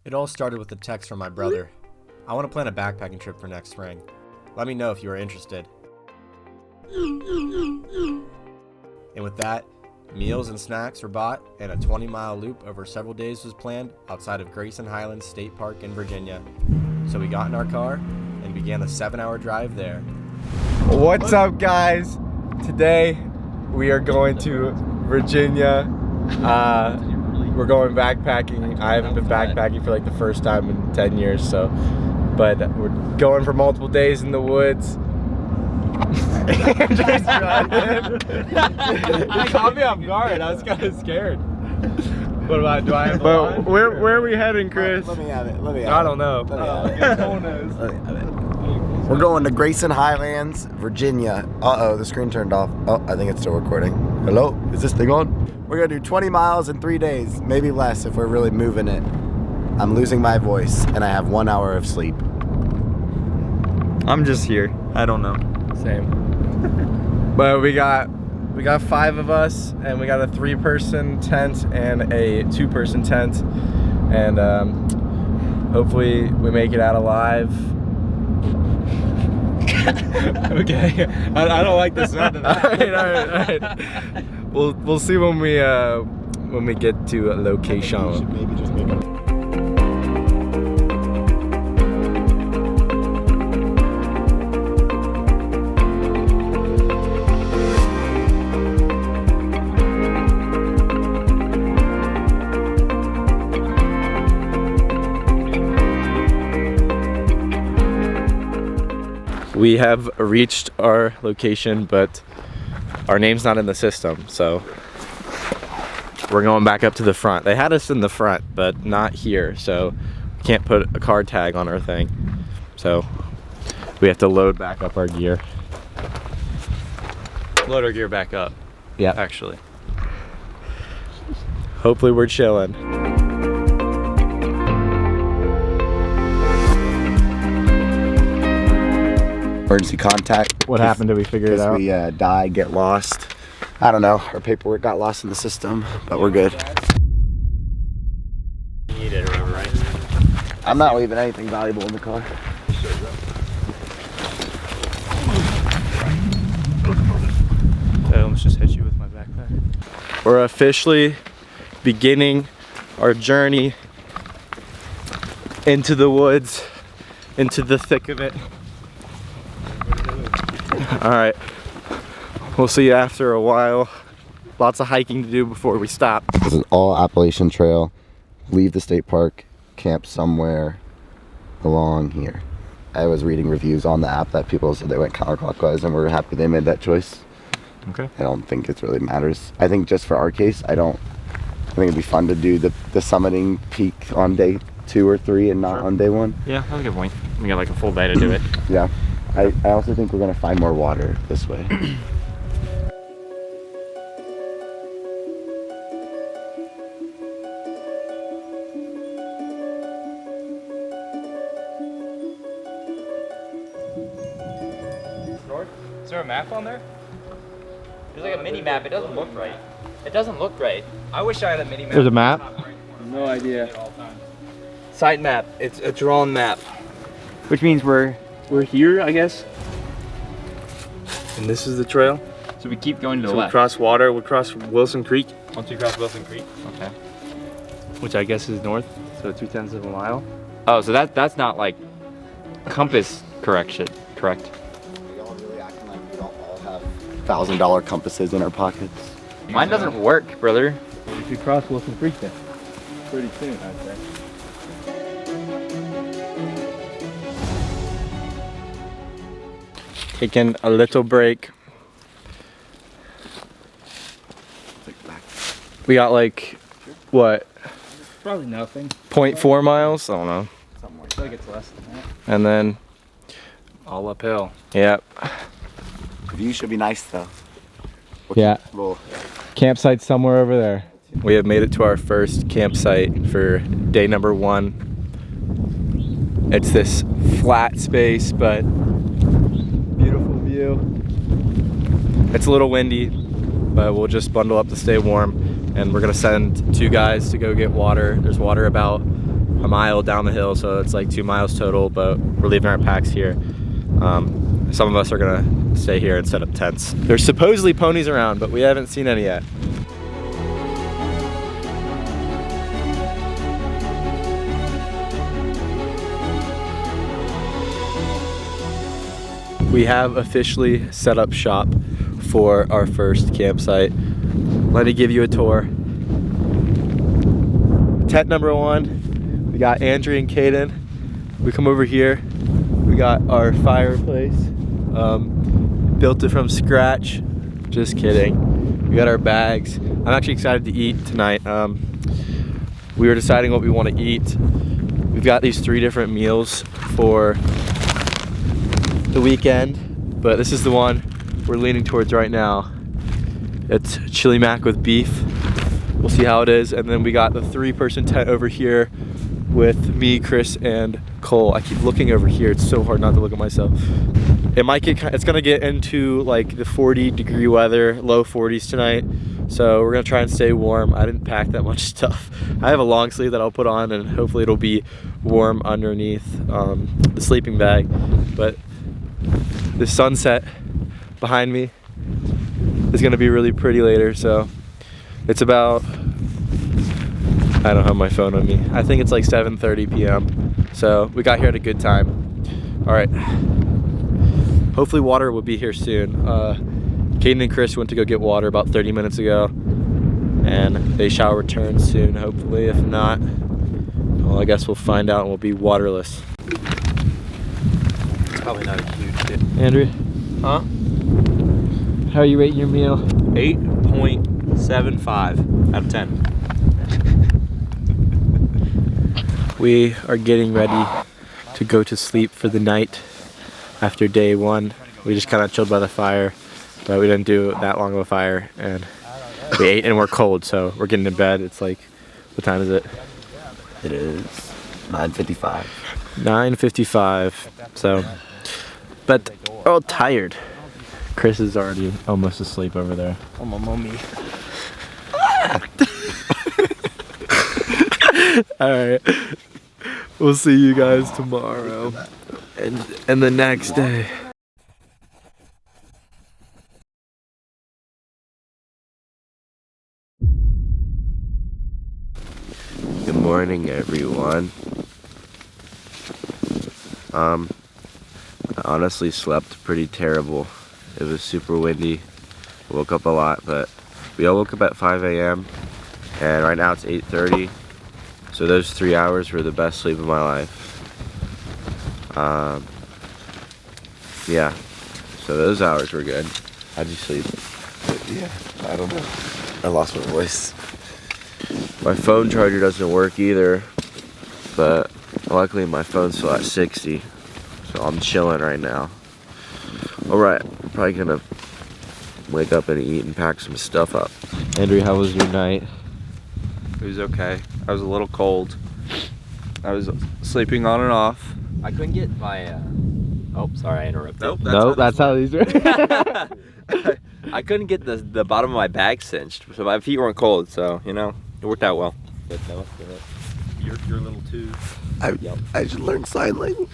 It all started with a text from my brother. I want to plan a backpacking trip for next spring. Let me know if you are interested. And with that, meals and snacks were bought, and a 20-mile loop over several days was planned outside of Grayson Highlands State Park in Virginia. So we got in our car and began a 7-hour drive there. What's up, guys? Today we are going to Virginia. We're going backpacking. I haven't been backpacking for like the first time in 10 years, so. But we're going for multiple days in the woods. Andrew's running. You caught me off guard. I was kind of scared. What about, do I have a line? Where are we heading, Chris? Let me have it. I don't know. We're going to Grayson Highlands, Virginia. Uh-oh, the screen turned off. Oh, I think it's still recording. Hello? Is this thing on? We're gonna do 20 miles in 3 days, maybe less if we're really moving it. I'm losing my voice and I have 1 hour of sleep. I'm just here. I don't know. Same. But we got 5 of us, and we got a 3-person tent and a 2-person tent, and hopefully we make it out alive. Okay. I don't like the sound of that. All right. We'll see when we get to a location. We should maybe just make it. We have reached our location, but our name's not in the system, so we're going back up to the front. They had us in the front, but not here, so we can't put a car tag on our thing. So we have to load back up our gear. Load our gear back up. Yeah, actually. Hopefully we're chilling. Emergency contact. What happened? Did we figure it out? We die, get lost. I don't know. Our paperwork got lost in the system, but we're good. You need it or whatever, right? I'm not leaving anything valuable in the car. I almost just hit you with my backpack. We're officially beginning our journey into the woods, into the thick of it. All right, we'll see you after a while. Lots of hiking to do before we stop. This is all Appalachian Trail. Leave the state park, camp somewhere along here. I was reading reviews on the app that people said they went counterclockwise, and we're happy they made that choice. Okay. I don't think it really matters. I think just for our case, I think it'd be fun to do the summiting peak on day 2 or 3 and not on day 1. Yeah, that's a good point. We got like a full day to do it. Yeah. I also think we're gonna find more water this way. Is there a map on there? There's like a mini map. It doesn't look right. It doesn't look right. I wish I had a mini map. There's a map? No idea. Site map. It's a drawn map. Which means we're here, I guess. And this is the trail. So we keep going to the So we left. cross water. We cross Wilson Creek, Once we cross Wilson Creek. Okay. which I guess is north. So 0.2 of a mile. Oh, so that's not like compass correction, correct? We all really acting like we don't all have $1,000 compasses in our pockets. Mine doesn't work, brother. We should cross Wilson Creek then. Pretty soon, I'd say. Taking a little break. We got like, what? Probably nothing. 0.4 miles? I don't know. Something like I feel like it's less than that. And then, All uphill. yep. The view should be nice though. Yeah. Well, Campsite somewhere over there. We have made it to our first campsite for day number 1. It's this flat space, but beautiful view. It's a little windy, but we'll just bundle up to stay warm. And we're gonna send 2 guys to go get water. There's water about a mile down the hill, so it's like 2 miles total, but we're leaving our packs here. Some of us are gonna stay here and set up tents. There's supposedly ponies around, but we haven't seen any yet. We have officially set up shop for our first campsite. Let me give you a tour. Tent number 1, we got Andrew and Caden. We come over here, we got our fireplace, built it from scratch. Just kidding. We got our bags. I'm actually excited to eat tonight. We were deciding what we want to eat. We've got these 3 different meals for the weekend, but this is the one we're leaning towards right now. It's chili mac with beef. We'll see how it is. And then we got the 3-person tent over here with me, Chris, and Cole. I keep looking over here. It's so hard not to look at myself. It's gonna get into like the 40-degree weather, low 40s tonight. So we're gonna try and stay warm. I didn't pack that much stuff. I have a long sleeve that I'll put on, and hopefully it'll be warm underneath the sleeping bag. But the sunset behind me is gonna be really pretty later. So it's about, I don't have my phone on me. I think it's like 7:30 p.m. So we got here at a good time. All right. Hopefully water will be here soon. Caden and Chris went to go get water about 30 minutes ago, and they shall return soon, hopefully. If not, well, I guess we'll find out and we'll be waterless. It's probably not a huge deal. Andrew? Huh? How are you rating your meal? 8.75 out of 10. We are getting ready to go to sleep for the night after day 1. We just kind of chilled by the fire, but we didn't do that long of a fire, and we ate and we're cold, so we're getting to bed. It's like, what time is it? It is 9:55. 9:55. So, but we're all tired. Chris is already almost asleep over there. Oh, my mommy. All right. We'll see you guys tomorrow and the next day. Good morning, everyone. I honestly slept pretty terrible. It was super windy. I woke up a lot, but we all woke up at 5 a.m. and right now it's 8:30. So those 3 hours were the best sleep of my life. Yeah, so those hours were good. How'd you sleep? Yeah, I don't know. I lost my voice. My phone charger doesn't work either, but luckily my phone's still at 60, so I'm chilling right now. Alright, I'm probably gonna wake up and eat and pack some stuff up. Andrew, how was your night? It was okay. I was a little cold. I was sleeping on and off. I couldn't get my. Oh, sorry, I interrupted. Nope, That's how these are. I couldn't get the bottom of my bag cinched, so my feet weren't cold. So you know, it worked out well. Good, no, good. Your little too. I should learn sign language.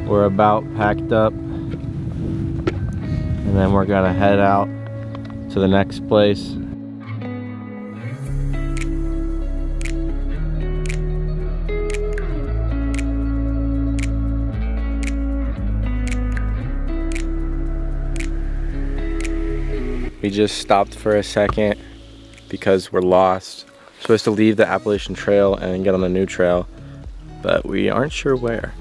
We're about packed up, and then we're gonna head out to the next place. We just stopped for a second because we're lost. We're supposed to leave the Appalachian Trail and get on the new trail, but we aren't sure where.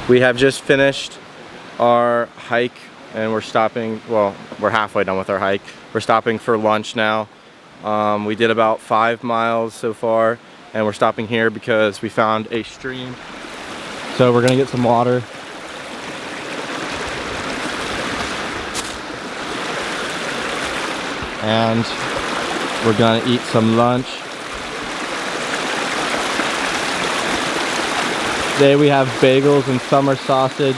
We have just finished our hike and we're stopping, well, we're halfway done with our hike. We're stopping for lunch now. We did about 5 miles so far, and we're stopping here because we found a stream. So we're gonna get some water. And we're gonna eat some lunch. Today we have bagels and summer sausage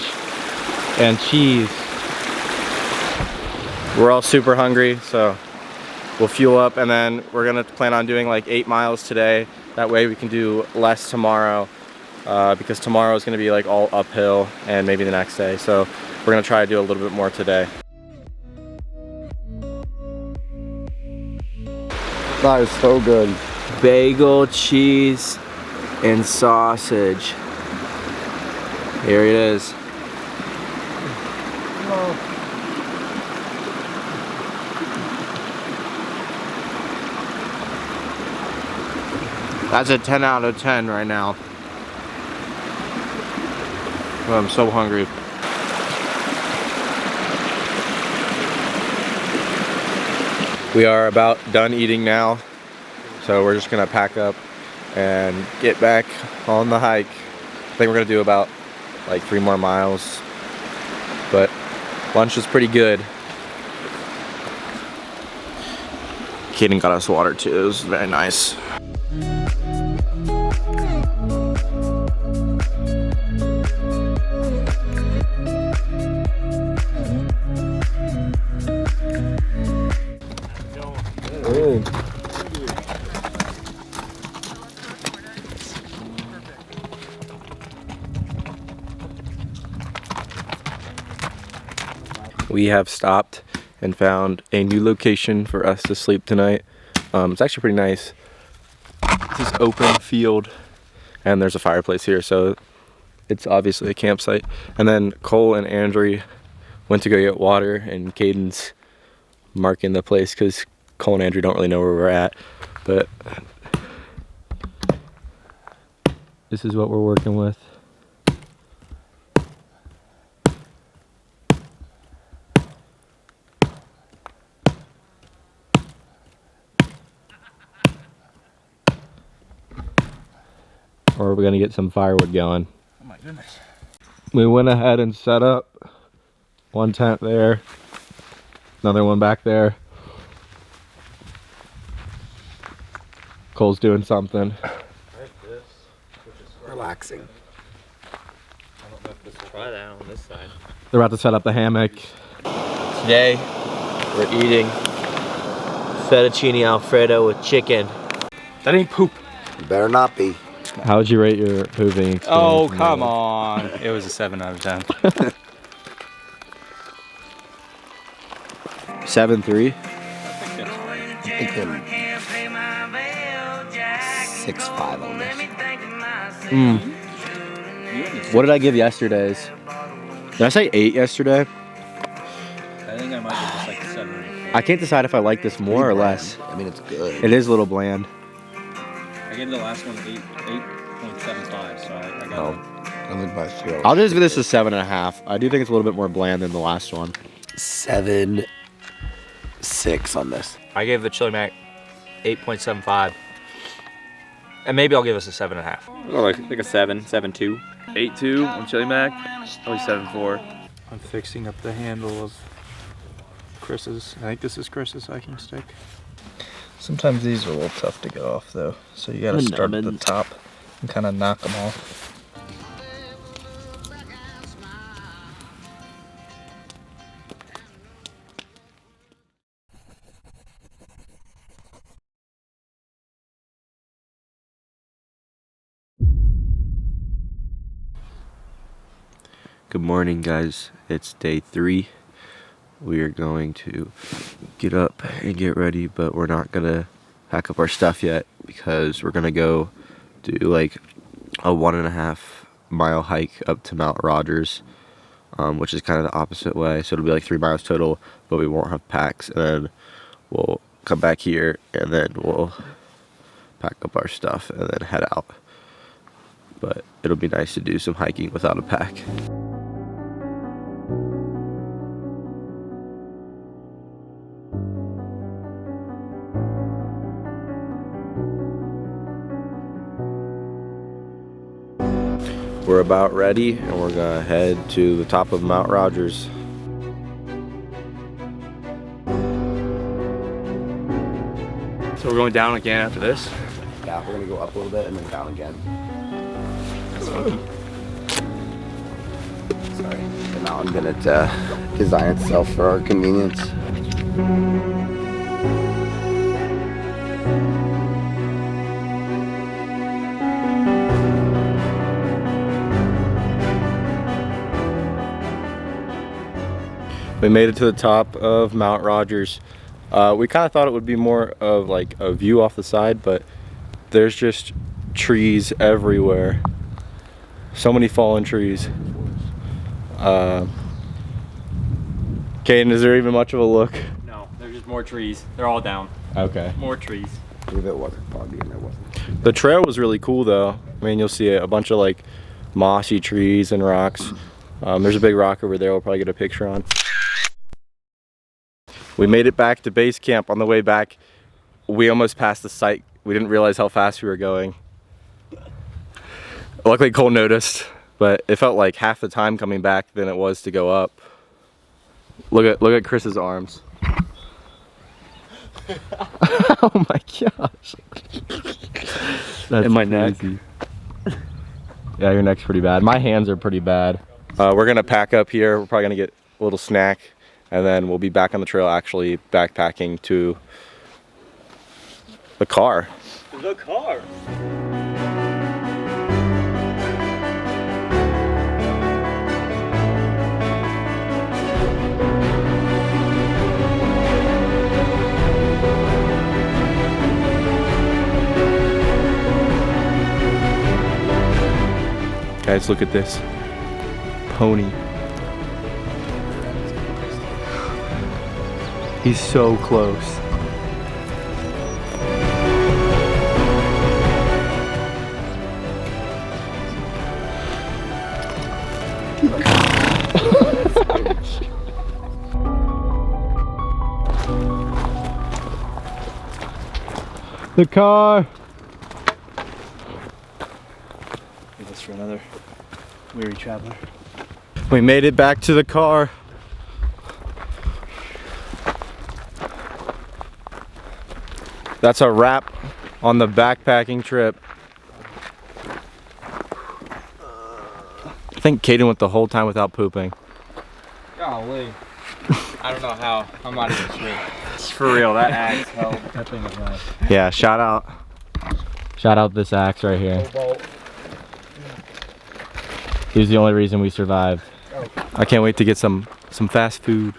and cheese. We're all super hungry, so we'll fuel up, and then we're gonna plan on doing like 8 miles today. That way we can do less tomorrow, because tomorrow is gonna be like all uphill, and maybe the next day. So we're gonna try to do a little bit more today. That is so good. Bagel, cheese, and sausage. Here it is. That's a 10 out of 10 right now. Oh, I'm so hungry. We are about done eating now, so we're just gonna pack up and get back on the hike. I think we're gonna do about like 3 more miles, but lunch was pretty good. Kaden got us water too. It was very nice. We have stopped and found a new location for us to sleep tonight. It's actually pretty nice. It's this open field, and there's a fireplace here, so it's obviously a campsite. And then Cole and Andrew went to go get water, and Caden's marking the place because Cole and Andrew don't really know where we're at. But this is what we're working with. Or we're gonna get some firewood going. Oh my goodness. We went ahead and set up one tent there, another one back there. Cole's doing something. Relaxing. Try that on this side. They're about to set up the hammock. Today, we're eating fettuccine alfredo with chicken. That ain't poop. You better not be. How would you rate your pooping experience? Oh, come on. It was a 7 out of 10. 7.3. I think him 6.5 on this. What did I give yesterday's? Did I say 8 yesterday? I think I might give this like a 7. I can't decide if I like this more or less. I mean, it's good. It is a little bland. I gave the last one 8.75, so I got Oh, I think my scale. I'll just give this a 7.5. I do think it's a little bit more bland than the last one. 7.6 on this. I gave the Chili Mac 8.75. And maybe I'll give us a 7.5. Oh, like a 7.2. 8.2 on Chili Mac. Probably 7.4. I'm fixing up the handle of Chris's. I think this is Chris's hiking stick. Sometimes these are a little tough to get off though, so you gotta start at the top and kind of knock them off. Good morning, guys. It's day 3. We are going to get up and get ready, but we're not gonna pack up our stuff yet because we're gonna go do like a 1.5 mile hike up to Mount Rogers, which is kind of the opposite way. So it'll be like 3 miles total, but we won't have packs. And then we'll come back here, and then we'll pack up our stuff and then head out. But it'll be nice to do some hiking without a pack. We're about ready, and we're gonna head to the top of Mount Rogers. So we're going down again after this. Yeah, we're gonna go up a little bit and then down again. Sorry. The mountain didn't design itself for our convenience. We made it to the top of Mount Rogers. We kind of thought it would be more of like a view off the side, but there's just trees everywhere. So many fallen trees. Caden, is there even much of a look? No, there's just more trees. They're all down. Okay. More trees. If it wasn't foggy and there wasn't. The trail was really cool though. I mean, you'll see a bunch of like mossy trees and rocks. There's a big rock over there we'll probably get a picture on. We made it back to base camp. On the way back, we almost passed the site. We didn't realize how fast we were going. Luckily Cole noticed, but it felt like half the time coming back than it was to go up. Look at Chris's arms. Oh my gosh. That's in my neck. crazy. Yeah, your neck's pretty bad. My hands are pretty bad. We're gonna pack up here. We're probably gonna get a little snack, and then we'll be back on the trail actually backpacking to the car. The car. Guys, look at this pony. He's so close. The car. Leave this for another weary traveler. We made it back to the car. That's a wrap on the backpacking trip. I think Caden went the whole time without pooping. Golly. I don't know how. I'm not even sure. For real, that axe held. That thing is nice. Yeah, shout out this axe right here. He was the only reason we survived. I can't wait to get some fast food.